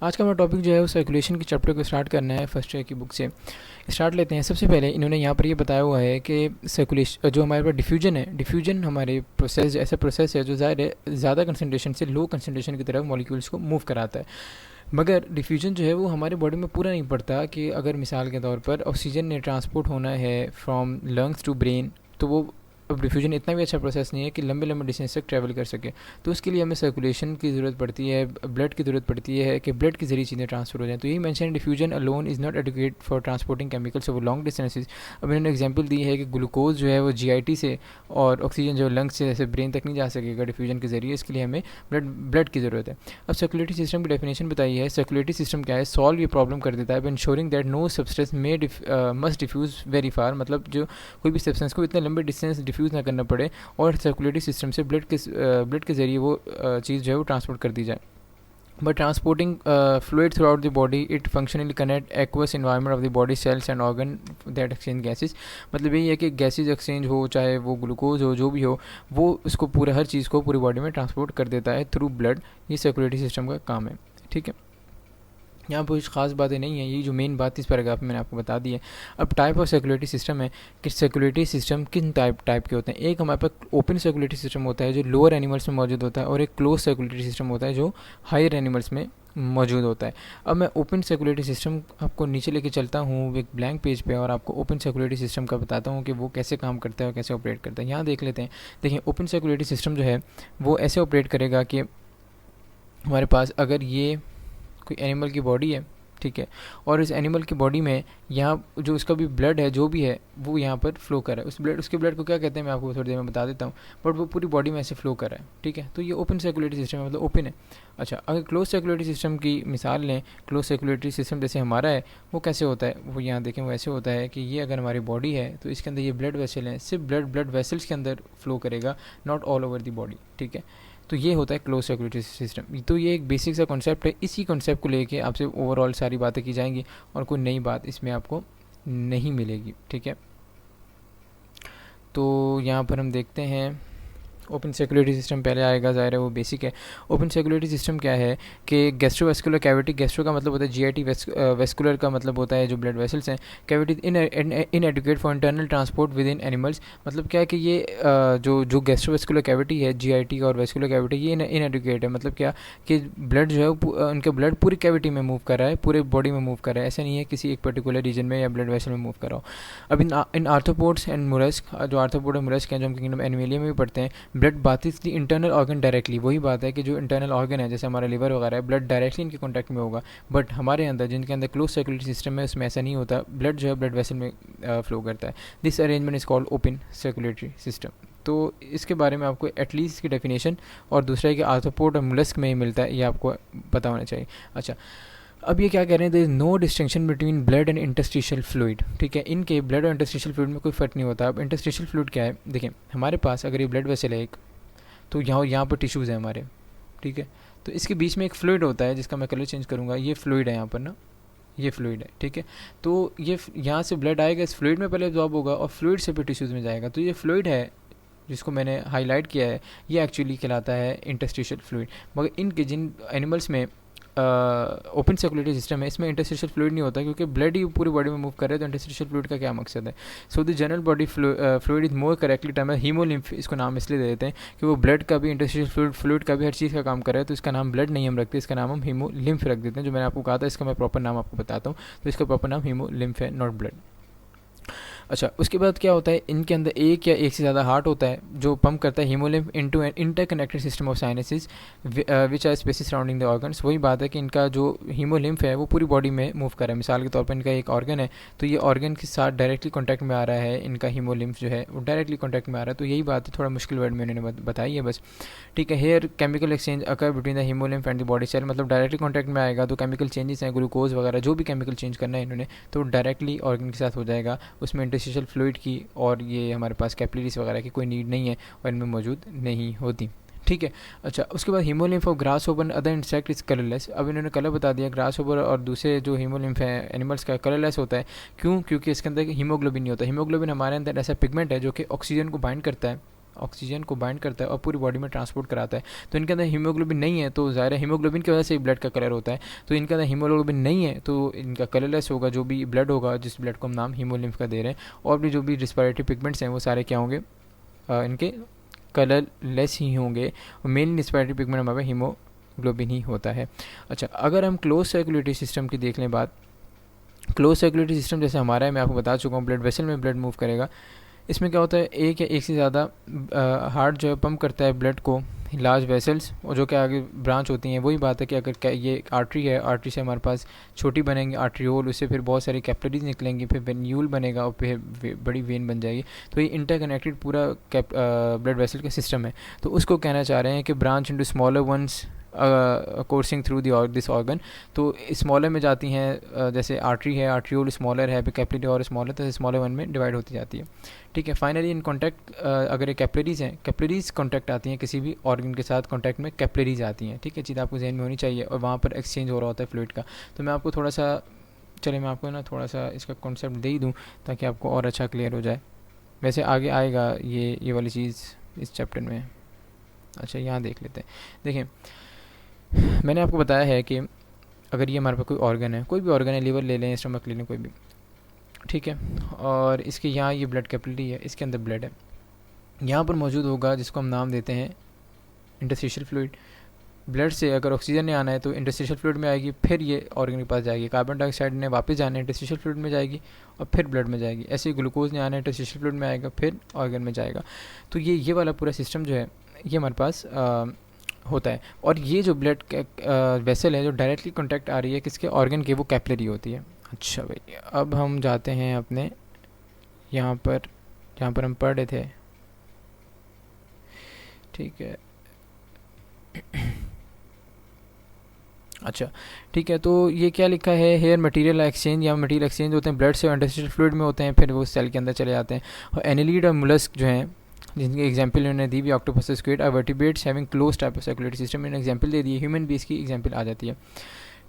आज का हमारा टॉपिक जो है वो सर्कुलेशन के चैप्टर को स्टार्ट करना है फर्स्ट ईयर की बुक से। स्टार्ट लेते हैं। सबसे पहले इन्होंने यहाँ पर ये बताया हुआ है कि सर्कुलेशन जो हमारे पास डिफ्यूजन है, डिफ्यूजन हमारे प्रोसेस ऐसा प्रोसेस है जो ज़्यादा कंसनट्रेशन से लो कंसनट्रेशन की तरफ मॉलिक्यूल्स को मूव कराता है। मगर डिफ्यूजन जो है वो हमारे बॉडी में पूरा नहीं पड़ता कि अगर मिसाल के तौर पर ऑक्सीजन ने ट्रांसपोर्ट होना है फ्रॉम लंग्स टू ब्रेन, तो वो अब डिफ्यूजन इतना भी अच्छा प्रोसेस नहीं है कि लंबे लंबे डिस्टेंस तक ट्रैवल कर सके। तो उसके लिए हमें सर्कुलेशन की ज़रूरत पड़ती है, ब्लड की ज़रूरत पड़ती है कि ब्लड के जरिए चीज़ें ट्रांसफर हो जाएँ। तो यही mention diffusion alone is not adequate for transporting chemicals over long distances. अब इन्होंने एग्जांपल दी है कि ग्लूकोज जो है वो जीआईटी से और ऑक्सीजन जो लंग्स से जैसे ब्रेन तक नहीं जा सकेगा डिफ्यूजन के जरिए, इसके लिए हमें ब्लड की ज़रूरत है। अब सर्कुलेटरी सिस्टम की डेफिनेशन बताई है। सर्कुलेटरी सिस्टम क्या है? सॉल्व ये प्रॉब्लम कर देता है ensuring that no substance may must diffuse very far, मतलब जो कोई भी सब्सटेंस को इतने लंबे डिस्टेंस डिफ्यूज़ ना करना पड़े और सर्कुलेटरी सिस्टम से ब्लड के ज़रिए वो चीज़ जो है वो ट्रांसपोर्ट कर दी जाए। But transporting fluid through out the body it functionally connect aqueous environment of the body cells and organ that exchange gases. मतलब यही है कि गैसेज एक्सचेंज हो, चाहे वो ग्लूकोज हो, जो भी हो, वो उसको पूरे हर चीज़ को पूरी बॉडी में ट्रांसपोर्ट कर देता है थ्रू ब्लड। ये सर्कुलेटरी सिस्टम का काम है। ठीक है, यहाँ पर कुछ खास बातें नहीं है, ये जो मेन बात इस पैराग्राफ में मैंने आपको बता दी है। अब टाइप ऑफ सर्कुलेटरी सिस्टम है कि सर्कुलेटरी सिस्टम किन टाइप के होते हैं। एक हमारे पास ओपन सर्कुलेटरी सिस्टम होता है जो लोअर एनिमल्स में मौजूद होता है, और एक क्लोज सर्कुलेटरी सिस्टम होता है जो हायर एनिमल्स में मौजूद होता है। अब मैं ओपन सर्कुलेटरी सिस्टम आपको नीचे लेके चलता हूँ एक ब्लैंक पेज पे और आपको ओपन सर्कुलेटरी सिस्टम का बताता हूँ कि वो कैसे काम करता है और कैसे ऑपरेट करता है। यहाँ देख लेते हैं। देखिए, ओपन सर्कुलेटरी सिस्टम जो है वो ऐसे ऑपरेट करेगा कि हमारे पास अगर ये कोई एनिमल की बॉडी है, ठीक है, और इस एनिमल की बॉडी में यहाँ जो उसका भी ब्लड है जो भी है वो यहाँ पर फ्लो कर रहा है। उसके ब्लड को क्या कहते हैं मैं आपको थोड़ी देर में बता देता हूँ, बट वो पूरी बॉडी में ऐसे फ्लो कर रहा है। ठीक है, तो ये ओपन सर्कुलेटरी सिस्टम है, मतलब ओपन है। अच्छा, अगर क्लोज सर्कुलेटरी सिस्टम की मिसाल लें, क्लोज सर्कुलेटरी सिस्टम जैसे हमारा है वो कैसे होता है, वो यहाँ देखें वो ऐसे होता है कि ये अगर हमारी बॉडी है तो इसके अंदर ये ब्लड वेसल है, सिर्फ ब्लड वेसल्स के अंदर फ्लो करेगा, not all over the body. ठीक है, तो ये होता है क्लोज सर्कुलेटरी सिस्टम। तो ये एक बेसिक सा कॉन्सेप्ट है। इसी कॉन्सेप्ट को लेके आपसे ओवरऑल सारी बातें की जाएंगी और कोई नई बात इसमें आपको नहीं मिलेगी। ठीक है, तो यहाँ पर हम देखते हैं ओपन सर्कुलेटरी सिस्टम पहले आएगा, ज़ाहिर है वो बेसिक है। ओपन सर्कुलेटरी सिस्टम क्या है कि गैस्ट्रोवेस्कुलर कैविटी, गैस्ट्रो का मतलब होता है जीआईटी, वेस्कुलर का मतलब होता है जो ब्लड वेसल्स हैं, cavity inadequate for internal transport within animals. मतलब क्या है कि ये जो गैस्ट्रोवेस्कुलर कैविटी है, जीआईटी और वेस्कुलर कैविटी, ये इन एडुकेट है। मतलब क्या कि ब्लड जो है उनके ब्लड पूरी कैविटी में मूव कर रहा है, पूरे बॉडी में मूव कर रहा है, ऐसा नहीं है किसी एक पर्टिकुलर रीजन में या ब्लड वेसल में मूव कर रहा हो। अब इन आर्थ्रोपोड्स एंड मोलस्क, जो आर्थ्रोपोड और मोलस्क हैं जो हम किंगडम एनिमेलिया में भी पढ़ते हैं, blood bathes the internal organ directly. वही बात है कि जो इंटरनल ऑर्गन है जैसे हमारा लिवर वगैरह है, ब्लड डायरेक्टली इनके कॉन्टैक्ट में होगा। बट हमारे अंदर जिनके अंदर क्लोज सर्कुलेटरी सिस्टम है उसमें ऐसा नहीं होता, ब्लड जो है ब्लड वेसल में फ्लो करता है। This arrangement is called open circulatory system. तो इसके बारे में आपको एटलीस्ट की डेफिनेशन और दूसरा है कि आर्थ्रोपोड और मोलस्क में ही मिलता है, ये आपको पता होना चाहिए। अच्छा, अब ये क्या कह रहे हैं, there is no distinction between blood and interstitial fluid. ठीक है, इनके ब्लड और इंटरस्टिशियल फ्लूइड में कोई फ़र्क नहीं होता। अब इंटरस्टिशियल फ्लूइड क्या है, देखें हमारे पास अगर ये ब्लड वेसल है एक, तो यहाँ पर टिश्यूज़ हैं हमारे। ठीक है, तो इसके बीच में एक फ्लूइड होता है जिसका मैं कलर चेंज करूँगा, ये फ्लूइड है यहाँ पर ना, ये फ्लूइड है। ठीक है, तो ये यहाँ से ब्लड आएगा, इस फ्लूइड में पहले एब्जॉर्ब होगा और फ्लूइड से फिर टिश्यूज़ में जाएगा। तो ये फ्लूइड है जिसको मैंने हाईलाइट किया है, ये एक्चुअली कहलाता है इंटरस्टिशियल फ्लूइड। मगर इनके जिन एनिमल्स में ओपन सर्कुलेटरी सिस्टम है इसमें इंटरस्टिशियल फ्लूइड नहीं होता, क्योंकि ब्लड ही पूरी बॉडी में मूव कर रहा है, तो इंटरस्टिशियल फ्लूइड का क्या मकसद है। So the general body fluid is more correctly term है हीमोलिम्फ। इसको नाम इसलिए दे देते हैं कि वो ब्लड का भी, इंटरस्टिशियल फ्लूइड का भी हर चीज़ का काम कर रहा है, तो इसका नाम ब्लड नहीं हम रखते, इसका नाम हम हीमोलिम्फ रख देते हैं। जो मैंने आपको कहा था इसका मैं प्रॉपर नाम आपको बताता हूँ, तो इसका प्रॉपर नाम हीमोलिम्फ है, नॉट ब्लड। अच्छा, उसके बाद क्या होता है, इनके अंदर एक या एक से ज़्यादा हार्ट होता है जो पंप करता है haemolymph into an interconnected system of sinuses which are spaces surrounding the organs. वही बात है कि इनका जो हीमोलिम्फ है वो पूरी बॉडी में मूव कर रहा है। मिसाल के तौर पर इनका एक ऑर्गन है, तो ये ऑर्गन के साथ डायरेक्टली कॉन्टैक्ट में आ रहा है, इनका हीमोलिम्फ जो है वो डायरेक्टली कॉन्टैक्ट में आ रहा है। तो यही बात है, थोड़ा मुश्किल वर्ड में उन्होंने बताई है बस। ठीक है, here chemical exchange occur between the haemolymph and the body cell, मतलब डायरेक्टली कॉन्टैक्ट में आएगा तो केमिकल चेंजेस हैं, ग्लूकोज वगैरह जो भी केमिकल चेंज करना है इन्होंने, तो डायरेक्टली ऑर्गन के साथ हो जाएगा। उसमें इंटरस्टिशियल फ्लूइड की और ये हमारे पास कैपिलरीज वगैरह की कोई नीड नहीं है और इनमें मौजूद नहीं होती। ठीक है, अच्छा, उसके बाद haemolymph of grass over other insect is colourless. अब इन्होंने कलर बता दिया, ग्रास ओवर और दूसरे जो हीमोलिम्फ है एनिमल्स का कलरलेस होता है। क्यों? क्योंकि इसके अंदर हीमोग्लोबिन नहीं होता। हीमोग्लोबिन हमारे अंदर ऐसा पिगमेंट है जो कि ऑक्सीजन को बाइंड करता है ऑक्सीजन को बाइंड करता है और पूरी बॉडी में ट्रांसपोर्ट कराता है। तो इनके अंदर हीमोग्लोबिन नहीं है, तो ज़ाहिर है हीमोग्लोबिन की वजह से ब्लड का कलर होता है। तो इनके अंदर हीमोग्लोबिन नहीं है तो इनका कलरलेस होगा, जो भी ब्लड होगा, जिस ब्लड को हम नाम हीमोलिम्फ का दे रहे हैं। और भी जो भी रिस्पिरेटरी पिगमेंट्स हैं वो सारे क्या होंगे, इनके कलरलेस ही होंगे। और मेन रिस्पिरेटरी पिगमेंट हमारे हीमोग्लोबिन ही होता है। अच्छा, अगर हम क्लोज सर्कुलेटरी सिस्टम की देख लें बात, क्लोज सर्कुलेटरी सिस्टम जैसे हमारा है, मैं आपको बता चुका हूँ, ब्लड वेसल में ब्लड मूव करेगा। इसमें क्या होता है, एक या एक से ज़्यादा हार्ट जो है पंप करता है ब्लड को, लार्ज वेसल्स, और जो कि आगे ब्रांच होती हैं। वही बात है कि अगर ये आर्टरी है, आर्टरी से हमारे पास छोटी बनेंगी आर्ट्रियोल, उससे फिर बहुत सारी कैपिलरीज निकलेंगी, फिर वेन्यूल बनेगा और फिर बड़ी वेन बन जाएगी। तो ये इंटरकनेक्टेड पूरा ब्लड वेसल का सिस्टम है। तो उसको कहना चाह रहे हैं कि branch into smaller once कोर्सिंग through this organ. तो स्मॉलर में जाती हैं, जैसे आर्टरी है, आर्ट्रियोल स्मॉलर है, फिर कैपिलरी और स्मॉलर, तो स्मॉलर वन में डिवाइड होती जाती है। ठीक है, फाइनली इन कॉन्टैक्ट, अगर ये कैपिलरीज हैं, कैपिलरीज कॉन्टैक्ट आती हैं किसी भी ऑर्गन के साथ, कॉन्टैक्ट में कैपिलरीज आती हैं। ठीक है, चीज़ आपको जहन में होनी चाहिए, और वहाँ पर एक्सचेंज हो रहा होता है फ्लूइड का। तो मैं आपको थोड़ा सा, चलिए मैं आपको ना थोड़ा सा इसका कॉन्सेप्ट दे ही दूँ ताकि आपको और अच्छा क्लियर हो जाए। वैसे आगे आएगा ये वाली चीज़ इस चैप्टर में। अच्छा, यहाँ देख लेते हैं। देखिए, मैंने आपको बताया है कि अगर ये हमारे पास कोई ऑर्गन है, कोई भी ऑर्गन है, लीवर ले लें, स्टमक ले लें, कोई भी, ठीक है, और इसके यहाँ ये ब्लड कैपिलरी है, इसके अंदर ब्लड है, यहाँ पर मौजूद होगा जिसको हम नाम देते हैं इंटरस्टिशियल फ्लूइड। ब्लड से अगर ऑक्सीजन ने आना है तो इंटरस्टिशियल फ्लूइड में आएगी, फिर ये ऑर्गन के पास जाएगी। कार्बन डाइऑक्साइड ने वापस जाना है, इंटरस्टिशियल फ्लूइड में जाएगी और फिर ब्लड में जाएगी। ऐसे ही ग्लूकोज ने आना है, इंटरस्टिशियल फ्लूइड में आएगा, फिर ऑर्गन में जाएगा। तो ये वाला पूरा सिस्टम जो है ये हमारे पास होता है। और ये जो ब्लड वेसल है जो डायरेक्टली कॉन्टैक्ट आ रही है किसके ऑर्गन के, वो कैपिलरी होती है। अच्छा भाई, अब हम जाते हैं अपने यहाँ पर जहाँ पर हम पढ़ रहे थे। ठीक है, अच्छा ठीक है, तो ये क्या लिखा है, हेयर मटेरियल एक्सचेंज या मटेरियल एक्सचेंज होते हैं ब्लड से इंटरस्टिशियल फ्लूइड में होते हैं, फिर वो सेल के अंदर चले जाते हैं। और एनिलीड और मुलस्क जो हैं, जिनकी एग्जांपल इन्होंने दी भी, ऑक्टोपस, स्क्विड, और vertebrates having close type of circulatory system, इन्होंने एग्जांपल दे दी है, ह्यूमन बीस की एग्जांपल आ जाती है।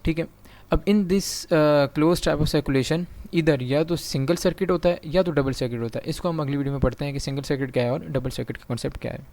ठीक है, अब in this close type of circulation इधर या तो सिंगल सर्किट होता है या तो डबल सर्किट होता है। इसको हम अगली वीडियो में पढ़ते हैं कि सिंगल सर्किट क्या है और डबल सर्किट का कॉन्सेप्ट क्या है।